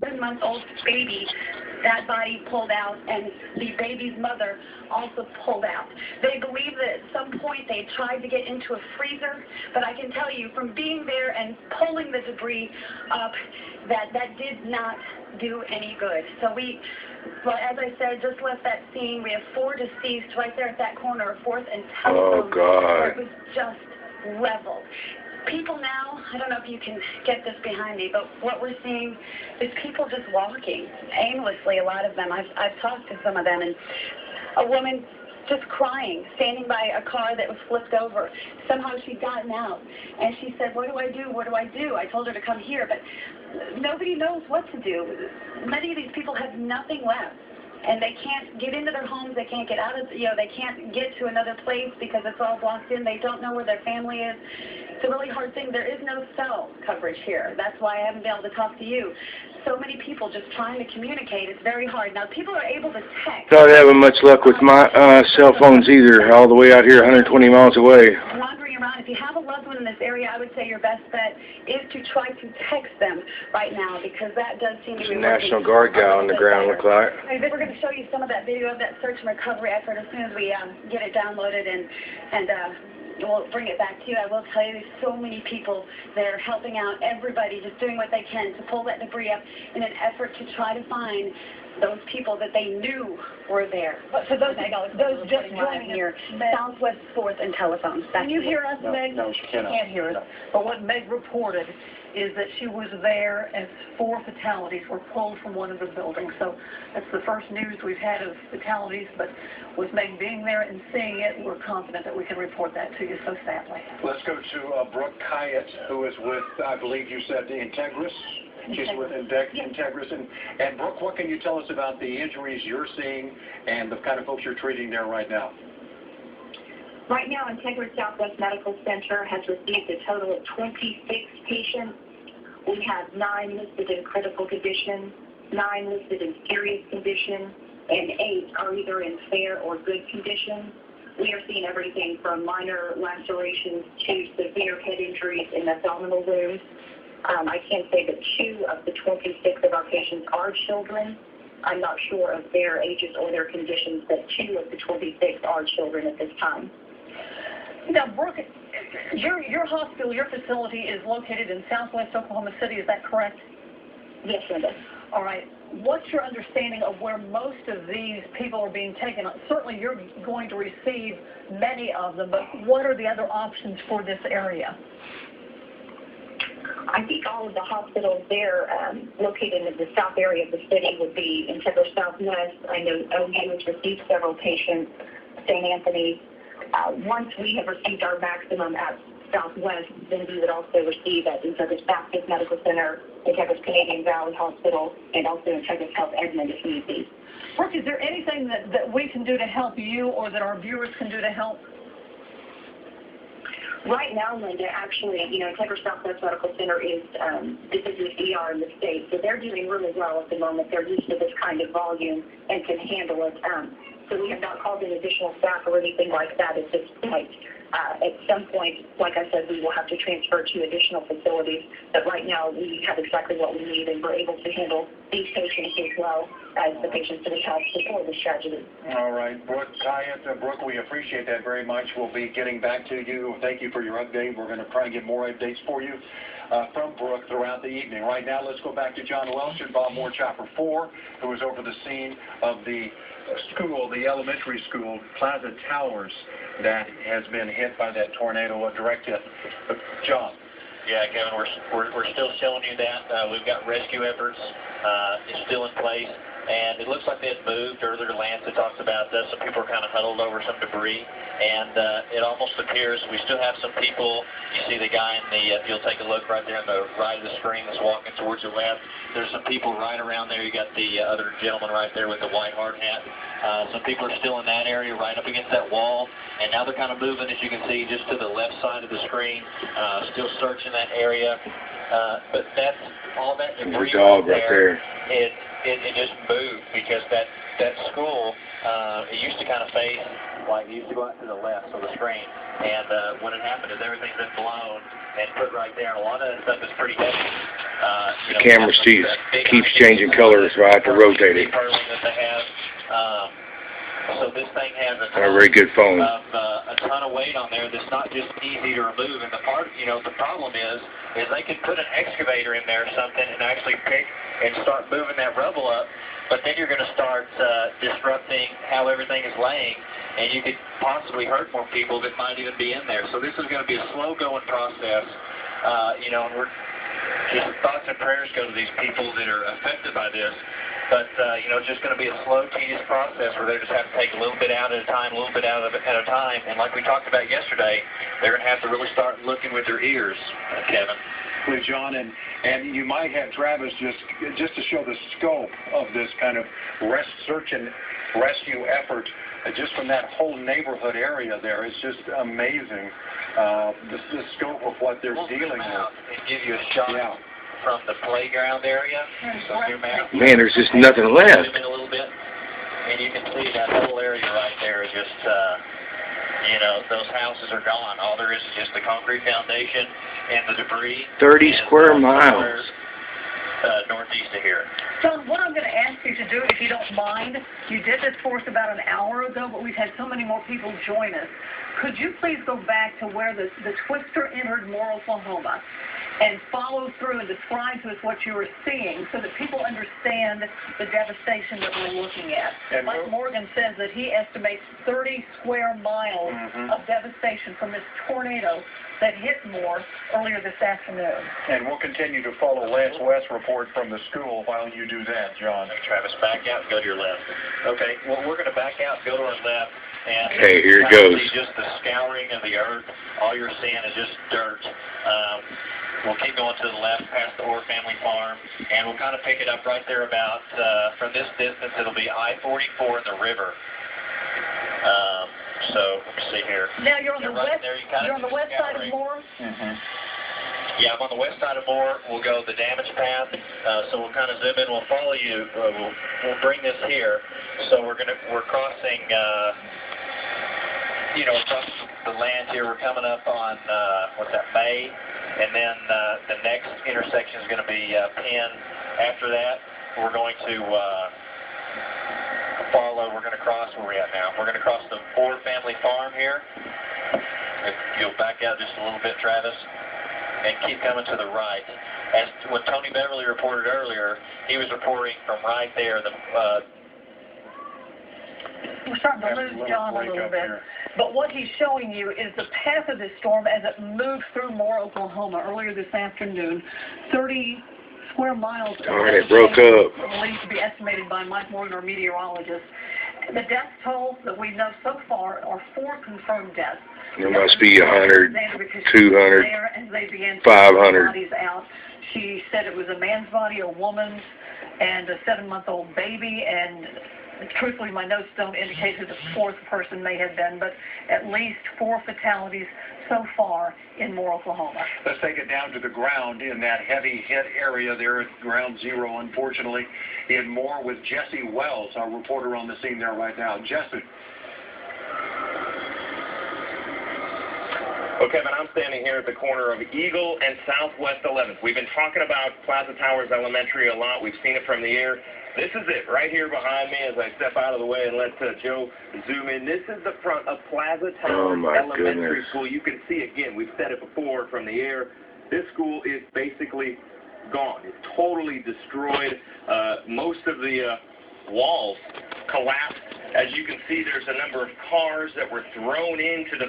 7-month-old baby, that body pulled out, and the baby's mother also pulled out. They believe that at some point they tried to get into a freezer, but I can tell you from being there and pulling the debris up that did not do any good. So well, as I said, just left that scene. We have 4 deceased right there at that corner, 4th and telephone. Oh, God. It was just leveled. People now, I don't know if you can get this behind me, but what we're seeing is people just walking aimlessly, a lot of them. I've talked to some of them, and a woman just crying, standing by a car that was flipped over. Somehow she'd gotten out, and she said, what do I do? What do I do? I told her to come here, but nobody knows what to do. Many of these people have nothing left. And they can't get into their homes, they can't get out of, they can't get to another place because it's all blocked in. They don't know where their family is. It's a really hard thing. There is no cell coverage here. That's why I haven't been able to talk to you. So many people just trying to communicate. It's very hard. Now, people are able to text. Not having much luck with my cell phones either, all the way out here 120 miles away. Wandering around. If you have a loved one in this area, I would say your best bet is to try to text them right now, because that does seem to be working. There's a National Guard guy on the ground, look like. We're going to show you some of that video of that search and recovery effort as soon as we get it downloaded, and we'll bring it back to you. I will tell you, there's so many people that are helping out, everybody just doing what they can to pull that debris up in an effort to try to find those people that they knew were there. But for those just joining here, Southwest 4th and telephone. Can you hear us, Meg? No, she cannot. Can't hear us. But what Meg reported is that she was there as 4 fatalities were pulled from one of the buildings. So that's the first news we've had of fatalities, but with Meg being there and seeing it, we're confident that we can report that to you, so sadly. Let's go to Brooke Hyatt, who is with, I believe you said, the Integris. She's with Integris. And Brooke, what can you tell us about the injuries you're seeing and the kind of folks you're treating there right now? Right now, Integris Southwest Medical Center has received a total of 26 patients. We have 9 listed in critical condition, 9 listed in serious condition, and 8 are either in fair or good condition. We are seeing everything from minor lacerations to severe head injuries in abdominal wounds. I can say that 2 of the 26 of our patients are children. I'm not sure of their ages or their conditions, but 2 of the 26 are children at this time. Now, Brooke, your hospital, your facility is located in Southwest Oklahoma City, is that correct? Yes, Linda. All right. What's your understanding of where most of these people are being taken? Certainly you're going to receive many of them, but what are the other options for this area? I think all of the hospitals there located in the south area of the city would be Integris Southwest. I know OU has received several patients, St. Anthony. Once we have received our maximum at Southwest, then we would also receive at Integris Baptist Medical Center, Integris Canadian Valley Hospital, and also Integris Health Edmond if need be. Brooke, is there anything that we can do to help you or that our viewers can do to help? Right now, Linda, actually, Integris Southwest Medical Center is the busiest ER in the state, so they're doing really well at the moment. They're used to this kind of volume and can handle it. So we have not called in additional staff or anything like that at this point. At some point, like I said, we will have to transfer to additional facilities, but right now we have exactly what we need, and we're able to handle these patients as well as the patients that we have before this tragedy. All right, Brooke Hyatt. Brooke, we appreciate that very much. We'll be getting back to you. Thank you for your update. We're going to try and get more updates for you from Brooke throughout the evening. Right now, let's go back to John Welch and Bob Moore Chopper 4, who is over the scene of the school, the elementary school, Plaza Towers, that has been hit by that tornado, a direct hit. John. Yeah, Kevin, we're still showing you that. We've got rescue efforts. It's still in place. And it looks like they've moved. Earlier, Lance had talked about this. Some people are kind of huddled over some debris. And it almost appears we still have some people. You see the guy in the, if you'll take a look right there on the right of the screen that's walking towards the left. There's some people right around there. You got the other gentleman right there with the white hard hat. Some people are still in that area right up against that wall. And now they're kind of moving, as you can see, just to the left side of the screen. Still searching that area. But that's all that debris right there. It just moved because that school, it used to kind of face, like it used to go out to the left of the screen. And what had happened is everything's been blown and put right there. And a lot of that stuff is pretty heavy. The camera keeps changing colors, so I have to rotate it. That they have. So this thing has a Very good phone. A ton of weight on there that's not just easy to remove. And the problem is they can put an excavator in there or something and actually pick and start moving that rubble up. But then you're going to start disrupting how everything is laying, and you could possibly hurt more people that might even be in there. So this is going to be a slow-going process, and we're just thoughts and prayers go to these people that are affected by this. But, it's just going to be a slow, tedious process where they just have to take a little bit out at a time, a little bit out at a time. And like we talked about yesterday, they're going to have to really start looking with their ears, Kevin. With John, and you might have Travis just to show the scope of this kind of search and rescue effort, just from that whole neighborhood area there. It's just amazing, the scope of what they're dealing with. And give you a shot from the playground area. So zoom out. Man, there's just nothing left. Zoom in a little bit, and you can see that whole area right there is just, those houses are gone. All there is just the concrete foundation and the debris. 30 square miles. Northeast of here. John, what I'm going to ask you to do, if you don't mind, you did this for us about an hour ago, but we've had so many more people join us. Could you please go back to where the twister entered Moore, Oklahoma, and follow through and describe to us what you were seeing so that people understand the devastation that we're looking at? And Mike Morgan says that he estimates 30 square miles of devastation from this tornado that hit Moore earlier this afternoon. And we'll continue to follow Lance West's report from the school while you do that, John. Travis, back out and go to your left. Okay, well, we're going to back out and go to our left. And okay, here it goes. Just the scouring of the earth. All you're seeing is just dirt. We'll keep going to the left past the Orr family farm, and we'll kind of pick it up right there about, from this distance, it'll be I-44 in the river. So, let me see here. Now, you're on the right west, there, you're on the west side of Moore? Yeah, I'm on the west side of Moore. We'll go the damage path, so we'll kind of zoom in. We'll follow you. We'll bring this here. So we're crossing, across the land here. We're coming up on, May, and then the next intersection is going to be Penn. After that, we're going to we're going to cross, where are we at now? We're going to cross the Orr family farm here. If you'll back out just a little bit, Travis, and keep coming to the right. As what Tony Beverly reported earlier, he was reporting from right there. We're starting to lose John a little bit. But what he's showing you is the path of this storm as it moved through Moore, Oklahoma earlier this afternoon. 30 square miles. Darn, it broke up. Believed to be estimated by Mike Morgan, our meteorologist. The death toll that we know so far are 4 confirmed deaths. There must be 100, 200, 500. Bodies out. She said it was a man's body, a woman's, and a 7-month-old baby, and truthfully, my notes don't indicate who the 4th person may have been, but at least 4 fatalities so far in Moore, Oklahoma. Let's take it down to the ground in that heavy hit area there at ground zero, unfortunately, in Moore with Jesse Wells, our reporter on the scene there right now. Jesse. Well, Kevin, I'm standing here at the corner of Eagle and Southwest 11th. We've been talking about Plaza Towers Elementary a lot. We've seen it from the air. This is it, right here behind me as I step out of the way and let Joe zoom in. This is the front of Plaza Towers Elementary School. You can see, again, we've said it before from the air, this school is basically gone. It's totally destroyed. Most of the walls collapsed. As you can see, there's a number of cars that were thrown into the